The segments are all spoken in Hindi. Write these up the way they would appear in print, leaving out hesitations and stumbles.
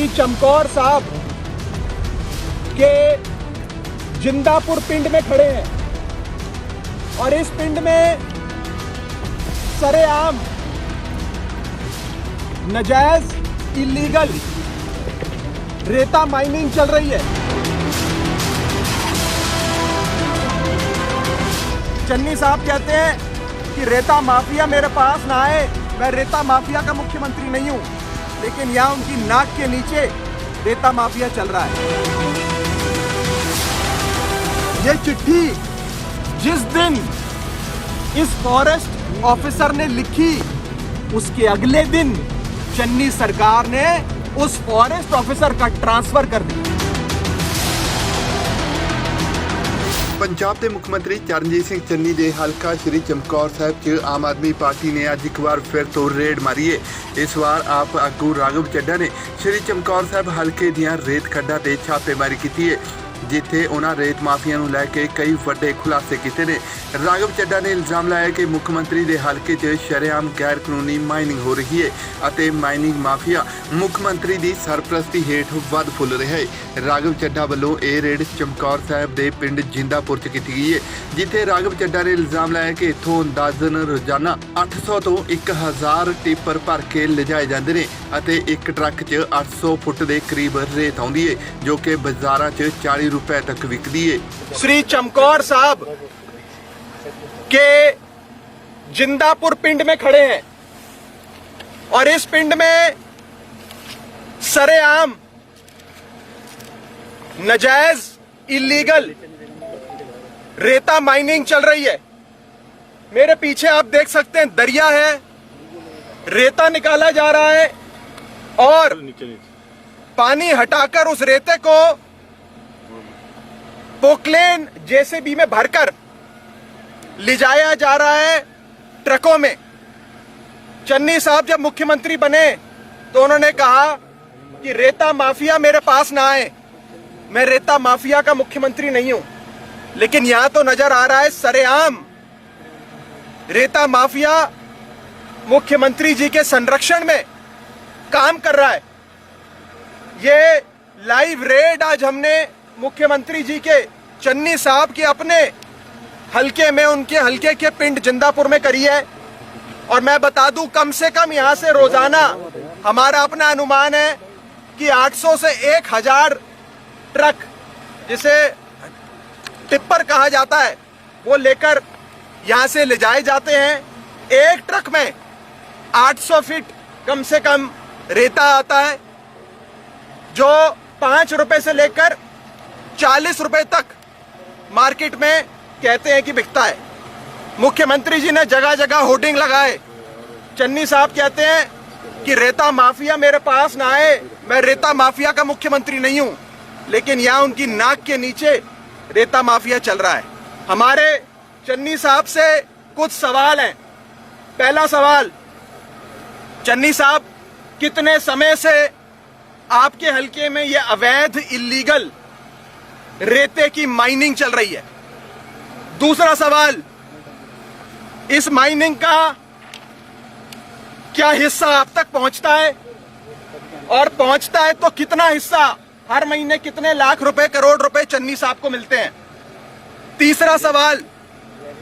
श्री चमकौर साहब के जिंदापुर पिंड में खड़े हैं और इस पिंड में सरेआम नाजायज इलीगल रेता माइनिंग चल रही है। चन्नी साहब कहते हैं कि रेता माफिया मेरे पास ना आए, मैं रेता माफिया का मुख्यमंत्री नहीं हूं, लेकिन यहां उनकी नाक के नीचे रेता माफिया चल रहा है। ये चिट्ठी जिस दिन इस फॉरेस्ट ऑफिसर ने लिखी, उसके अगले दिन चन्नी सरकार ने उस फॉरेस्ट ऑफिसर का ट्रांसफर कर दिया। पंजाब के मुख्यमंत्री चरणजीत सिंह चन्नी के हलका श्री चमकौर साहब च आम आदमी पार्टी ने अज एक बार फिर तो रेड मारी है। इस बार आप आगू राघव चड्ढा ने श्री चमकौर साहब हलके दियां रेत खड्डां ते छापेमारी की है, जिथे उन्होंने रेत माफिया नूं लैके कई वड्डे खुलासे किए ने। राघव चड्ढा ने इल्जाम लाया कि मुख्यमंत्री के हलके च शरेआम गैर कानूनी माइनिंग हो रही है और माइनिंग माफिया मुख्यमंत्री की सरप्रस्ती हेठ वध फुल रहा है। राघव चड्ढा वालों यह रेड चमकौर साहब के पिंड जिंदापुर च की गई है, जिथे राघव चड्ढा ने इल्जाम लाया कि इत्थों अंदाजन रोजाना 800 तो 1000 टिप्पर भर के लिजाए जाते हैं और एक ट्रक च 800 फुट के करीब रेत आउंदी है, जो कि बाजारां च 40 रुपए तक विकदी है। श्री चमकौर साहब के जिंदापुर पिंड में खड़े हैं और इस पिंड में सरेआम नाजायज इलीगल रेता माइनिंग चल रही है। मेरे पीछे आप देख सकते हैं दरिया है, रेता निकाला जा रहा है और पानी हटाकर उस रेते को पोकलेन जेसीबी में भरकर ले जाया जा रहा है ट्रकों में। चन्नी साहब जब मुख्यमंत्री बने तो उन्होंने कहा कि रेता माफिया मेरे पास ना आए, मैं रेता माफिया का मुख्यमंत्री नहीं हूं, लेकिन यहां तो नजर आ रहा है सरेआम रेता माफिया मुख्यमंत्री जी के संरक्षण में काम कर रहा है। ये लाइव रेड आज हमने मुख्यमंत्री जी के चन्नी साहब के अपने हलके में, उनके हलके के पिंड जिंदापुर में करी है। और मैं बता दूं, कम से कम यहां से रोजाना हमारा अपना अनुमान है कि 800 से 1000 ट्रक, जिसे टिप्पर कहा जाता है, वो लेकर यहां से ले जाए जाते हैं। एक ट्रक में 800 फीट कम से कम रेता आता है, जो 5 रुपए से लेकर 40 रुपए तक मार्केट में कहते हैं कि बिकता है। मुख्यमंत्री जी ने जगह जगह होर्डिंग लगाए। चन्नी साहब कहते हैं कि रेता माफिया मेरे पास ना आए, मैं रेता माफिया का मुख्यमंत्री नहीं हूं, लेकिन यहां उनकी नाक के नीचे रेता माफिया चल रहा है। हमारे चन्नी साहब से कुछ सवाल हैं। पहला सवाल, चन्नी साहब, कितने समय से आपके हलके में यह अवैध इलीगल रेते की माइनिंग चल रही है? दूसरा सवाल, इस माइनिंग का क्या हिस्सा आप तक पहुंचता है, और पहुंचता है तो कितना हिस्सा, हर महीने कितने लाख रुपए, करोड़ रुपए चन्नी साहब को मिलते हैं? तीसरा सवाल,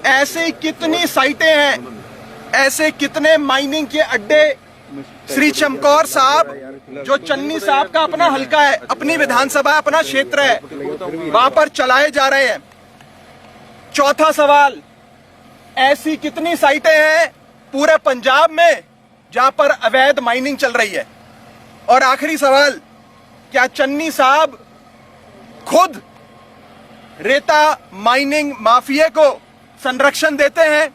ऐसे कितनी साइटें हैं, ऐसे कितने माइनिंग के अड्डे श्री चमकौर साहब, जो चन्नी साहब का अपना हलका है, अपनी विधानसभा, अपना क्षेत्र है, वहां पर चलाए जा रहे हैं? चौथा सवाल, ऐसी कितनी साइटें हैं पूरे पंजाब में जहां पर अवैध माइनिंग चल रही है? और आखिरी सवाल, क्या चन्नी साहब खुद रेता माइनिंग माफिया को संरक्षण देते हैं?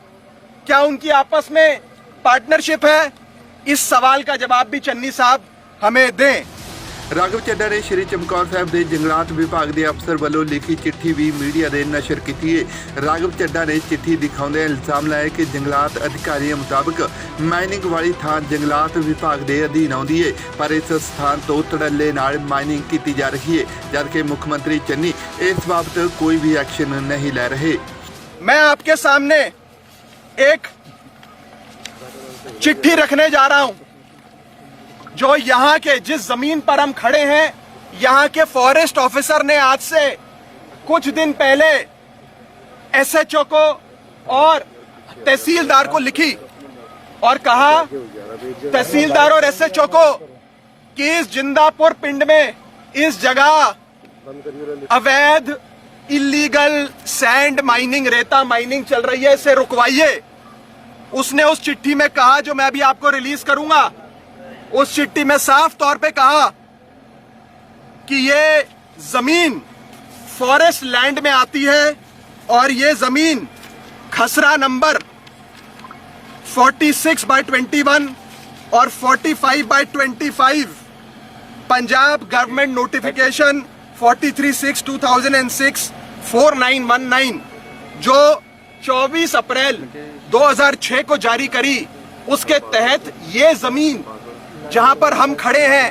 क्या उनकी आपस में पार्टनरशिप है? इस सवाल का जवाब भी चन्नी साहब हमें दें। राघव चड्ढा ने श्री चमकौर साहब के जंगलात विभाग के अफसर वालों लिखी चिट्ठी भी मीडिया के नशर की है। राघव चड्ढा ने चिट्ठी दिखाते इल्जाम लाया कि जंगलात अधिकारियों मुताबिक माइनिंग वाली थान जंगलात विभाग के अधीन आती है, पर इस स्थान तो धड़ल्ले नाल माइनिंग की जा रही है, जबकि मुख्यमंत्री चन्नी इस बाबत कोई भी एक्शन नहीं ले रहे। मैं आपके सामने एक चिट्ठी रखने जा रहा हूं जो यहाँ के जिस जमीन पर हम खड़े हैं, यहाँ के फॉरेस्ट ऑफिसर ने आज से कुछ दिन पहले एसएचओ को और तहसीलदार को लिखी और कहा, तहसीलदार और एसएचओ को, कि इस जिंदापुर पिंड में इस जगह अवैध इलीगल सैंड माइनिंग, रेता माइनिंग चल रही है, इसे रुकवाइए। उसने उस चिट्ठी में कहा, जो मैं अभी आपको रिलीज करूंगा, उस चिट्ठी में साफ तौर पे कहा कि ये जमीन फॉरेस्ट लैंड में आती है और ये जमीन खसरा नंबर 46/21 और 45/25 पंजाब गवर्नमेंट नोटिफिकेशन 43/6/2006 4919 जो 24 अप्रैल 2006 को जारी करी, उसके तहत ये जमीन जहां पर हम खड़े हैं,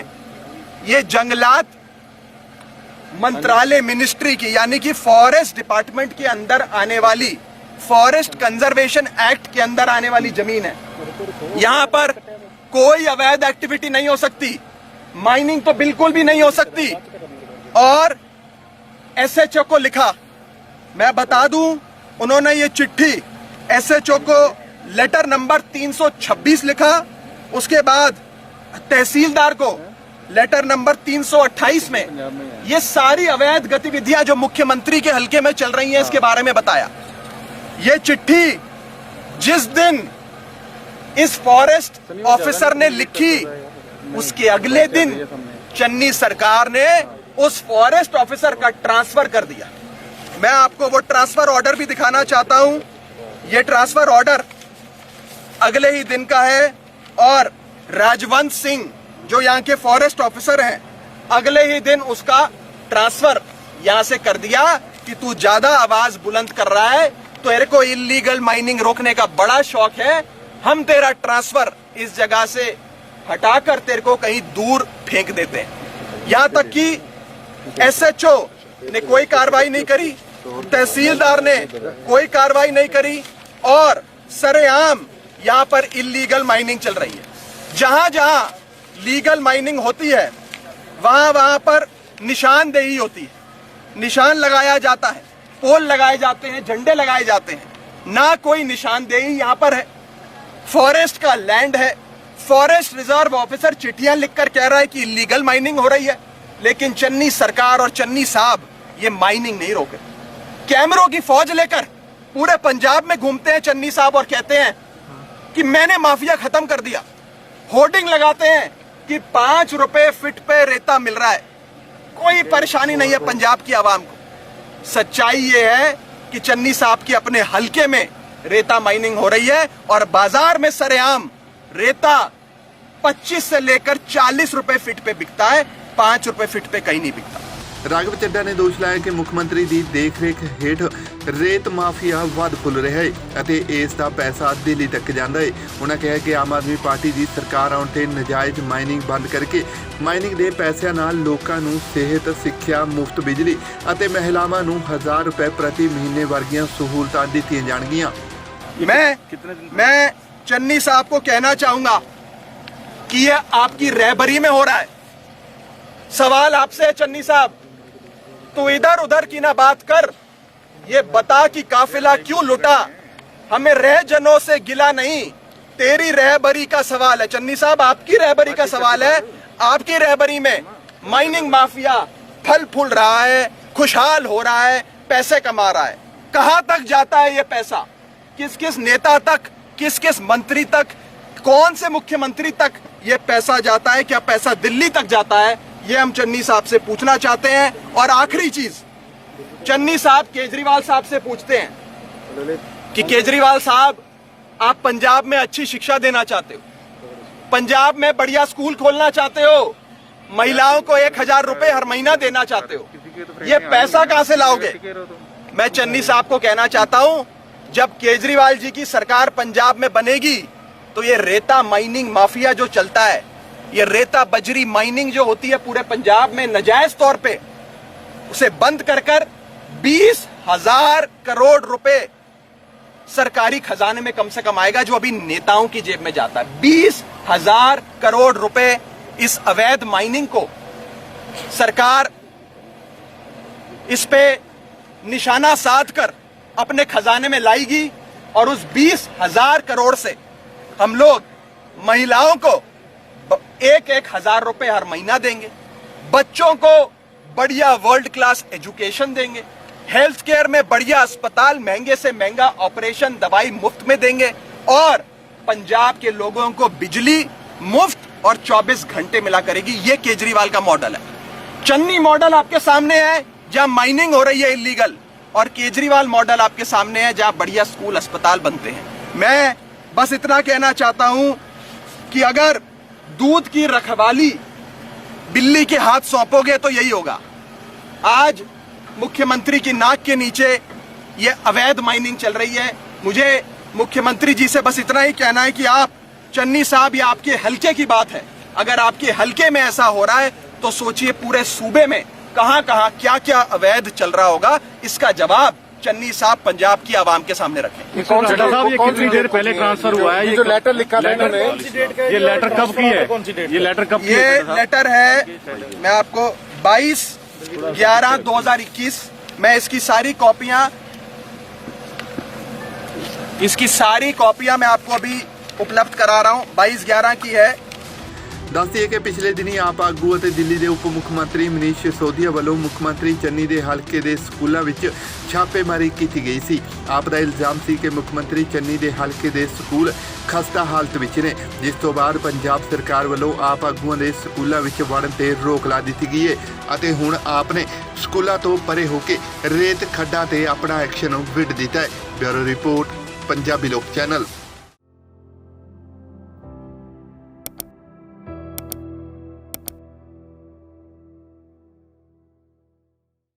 ये जंगलात मंत्रालय मिनिस्ट्री की, यानी कि फॉरेस्ट डिपार्टमेंट के अंदर आने वाली, फॉरेस्ट कंजर्वेशन एक्ट के अंदर आने वाली जमीन है। यहां पर कोई अवैध एक्टिविटी नहीं हो सकती, माइनिंग तो बिल्कुल भी नहीं हो सकती। और एसएचओ को लिखा, मैं बता दूं, उन्होंने ये चिट्ठी एसएचओ को लेटर नंबर 326 लिखा, उसके बाद तहसीलदार को लेटर नंबर 328 में ये सारी अवैध गतिविधियां जो मुख्यमंत्री के हलके में चल रही हैं, इसके बारे में बताया। ये चिट्ठी जिस दिन इस फॉरेस्ट ऑफिसर ने लिखी, उसके अगले दिन चन्नी सरकार ने उस फॉरेस्ट ऑफिसर का ट्रांसफर कर दिया। मैं आपको वो ट्रांसफर ऑर्डर भी दिखाना चाहता हूं। ये ट्रांसफर ऑर्डर अगले ही दिन का है और राजवंत सिंह जो यहाँ के फॉरेस्ट ऑफिसर हैं, अगले ही दिन उसका ट्रांसफर यहां से कर दिया कि तू ज्यादा आवाज बुलंद कर रहा है, तो तेरे को इलीगल माइनिंग रोकने का बड़ा शौक है, हम तेरा ट्रांसफर इस जगह से हटाकर तेरे को कहीं दूर फेंक देते हैं। यहां तक कि एसएचओ ने कोई कार्रवाई नहीं करी, तहसीलदार ने कोई कार्रवाई नहीं करी और सरेआम यहां पर इलीगल माइनिंग चल रही है। जहां जहां लीगल माइनिंग होती है वहां वहां पर निशानदेही होती है, निशान लगाया जाता है, पोल लगाए जाते हैं, झंडे लगाए जाते हैं, ना कोई निशानदेही यहां पर है। फॉरेस्ट का लैंड है, फॉरेस्ट रिजर्व ऑफिसर चिट्ठियां लिखकर कह रहा है कि इलीगल माइनिंग हो रही है, लेकिन चन्नी सरकार और चन्नी साहब ये माइनिंग नहीं रोके। कैमरों की फौज लेकर पूरे पंजाब में घूमते हैं चन्नी साहब और कहते हैं कि मैंने माफिया खत्म कर दिया। होर्डिंग लगाते हैं कि 5 रुपए फीट पे रेता मिल रहा है, कोई परेशानी नहीं है पंजाब की आवाम को। सच्चाई ये है कि चन्नी साहब के अपने हलके में रेता माइनिंग हो रही है और बाजार में सरेआम रेता 25 से लेकर 40 रुपए फीट पे बिकता है, 5 रुपए फीट पे कहीं नहीं बिकता। ਰਾਘਵ ਚੱਡਾ ਨੇ ਦੋਸ਼ ਲਾਇਆ ਕਿ ਮੁੱਖ ਮੰਤਰੀ ਦੀ ਦੇਖ-ਰੇਖ ਹੇਠ ਰੇਤ ਮਾਫੀਆ ਵੱਧ ਫੁੱਲ ਰਿਹਾ ਹੈ ਅਤੇ ਇਸ ਦਾ ਪੈਸਾ ਦਿੱਲੀ ਤੱਕ ਜਾਂਦਾ ਹੈ। ਉਹਨਾਂ ਕਿਹਾ ਕਿ ਆਮ ਆਦਮੀ ਪਾਰਟੀ ਦੀ ਸਰਕਾਰ ਆਉਣ ਤੇ ਨਜਾਇਜ਼ ਮਾਈਨਿੰਗ ਬੰਦ ਕਰਕੇ ਮਾਈਨਿੰਗ ਦੇ ਪੈਸਿਆਂ ਨਾਲ ਲੋਕਾਂ ਨੂੰ ਸਿਹਤ, ਸਿੱਖਿਆ, ਮੁਫਤ ਬਿਜਲੀ ਅਤੇ ਮਹਿਲਾਵਾਂ ਨੂੰ 1000 ਰੁਪਏ ਪ੍ਰਤੀ ਮਹੀਨੇ ਵਰਗੀਆਂ ਸਹੂਲਤਾਂ ਦਿੱਤੀਆਂ ਜਾਣਗੀਆਂ। मैं चन्नी साहब को कहना चाहूंगा कि ये आपकी रहबरी में हो रहा है। सवाल आपसे है चन्नी साहब, तू इधर उधर की ना बात कर, ये बता कि काफिला क्यों लुटा, हमें रहजनों से गिला नहीं, तेरी रहबरी का सवाल है। चन्नी साहब, आपकी रहबरी का सवाल है। आपकी रहबरी में माइनिंग माफिया फल फूल रहा है, खुशहाल हो रहा है, पैसे कमा रहा है। कहां तक जाता है ये पैसा, किस किस नेता तक, किस किस मंत्री तक, कौन से मुख्यमंत्री तक ये पैसा जाता है? क्या पैसा दिल्ली तक जाता है? ये हम चन्नी साहब से पूछना चाहते हैं। और आखिरी चीज, चन्नी साहब केजरीवाल साहब से पूछते हैं कि केजरीवाल साहब, आप पंजाब में अच्छी शिक्षा देना चाहते हो, पंजाब में बढ़िया स्कूल खोलना चाहते हो, महिलाओं को 1000 रुपए हर महीना देना चाहते हो, ये पैसा कहां से लाओगे? मैं चन्नी साहब को कहना चाहता हूं, जब केजरीवाल जी की सरकार पंजाब में बनेगी तो ये रेता माइनिंग माफिया जो चलता है, ये रेता बजरी माइनिंग जो होती है पूरे पंजाब में नाजायज तौर पे, उसे बंद कर 20,000 करोड़ रुपए सरकारी खजाने में कम से कम आएगा, जो अभी नेताओं की जेब में जाता है। 20,000 करोड़ रुपए इस अवैध माइनिंग को सरकार इस पे निशाना साध कर अपने खजाने में लाएगी और उस 20,000 करोड़ से हम लोग महिलाओं को 1,000 रुपए हर महीना देंगे, बच्चों को बढ़िया वर्ल्ड क्लास एजुकेशन देंगे, हेल्थ केयर में बढ़िया अस्पताल, महंगे से महंगा ऑपरेशन, दवाई मुफ्त में देंगे और पंजाब के लोगों को बिजली मुफ्त और 24 घंटे मिला करेगी। ये केजरीवाल का मॉडल है। चन्नी मॉडल आपके सामने है जहां माइनिंग हो रही है इलीगल, और केजरीवाल मॉडल आपके सामने है जहां बढ़िया स्कूल अस्पताल बनते हैं। मैं बस इतना कहना चाहता हूं कि अगर दूध की रखवाली बिल्ली के हाथ सौंपोगे तो यही होगा। आज मुख्यमंत्री की नाक के नीचे ये अवैध माइनिंग चल रही है। मुझे मुख्यमंत्री जी से बस इतना ही कहना है कि आप, चन्नी साहब, ये आपके हलके की बात है। अगर आपके हलके में ऐसा हो रहा है तो सोचिए पूरे सूबे में कहां कहां क्या क्या अवैध चल रहा होगा। इसका जवाब चन्नी साहब पंजाब की आवाम के सामने रखें। कौन सा साहब, ये कितनी देर पहले ट्रांसफर हुआ है? ये जो लेटर लिखा था इन्होंने, ये लेटर कब की है? ये लेटर कब की है? ये लेटर है, मैं आपको 22/11/2021 मैं इसकी सारी कॉपियां मैं आपको अभी उपलब्ध करा रहा हूं। 22/11 की है। ਦੱਸ ਦਈਏ ਕਿ ਪਿਛਲੇ ਦਿਨੀ ਆਪ ਆਗੂ ਅਤੇ ਦਿੱਲੀ ਦੇ ਉਪ ਮੁੱਖ ਮੰਤਰੀ ਮਨੀਸ਼ ਸਿਸੋਦੀਆ ਵੱਲੋਂ ਮੁੱਖ ਮੰਤਰੀ ਚੰਨੀ ਦੇ ਹਲਕੇ ਦੇ ਸਕੂਲਾਂ ਵਿੱਚ ਛਾਪੇਮਾਰੀ ਕੀਤੀ ਗਈ ਸੀ। ਆਪ ਦਾ ਇਲਜ਼ਾਮ ਸੀ ਕਿ ਮੁੱਖ ਮੰਤਰੀ ਚੰਨੀ ਦੇ ਹਲਕੇ ਦੇ ਸਕੂਲ ਖਸਤਾ ਹਾਲਤ ਵਿੱਚ ਨੇ, ਜਿਸ ਤੋਂ ਬਾਅਦ ਪੰਜਾਬ ਸਰਕਾਰ ਵੱਲੋਂ ਆਪ ਆਗੂਆਂ ਦੇ ਸਕੂਲਾਂ ਵਿੱਚ ਵੜਨ ਤੇ ਰੋਕ ਲਾ ਦਿੱਤੀ ਗਈ ਹੈ ਅਤੇ ਹੁਣ ਆਪ ਨੇ ਸਕੂਲਾਂ ਤੋਂ ਪਰੇ ਹੋ ਕੇ ਰੇਤ ਖੱਡਾਂ ਤੇ ਆਪਣਾ ਐਕਸ਼ਨ ਵਿੱਢ ਦਿੱਤਾ ਹੈ। ਬਿਊਰੋ ਰਿਪੋਰਟ, ਪੰਜਾਬੀ ਲੋਕ ਚੈਨਲ।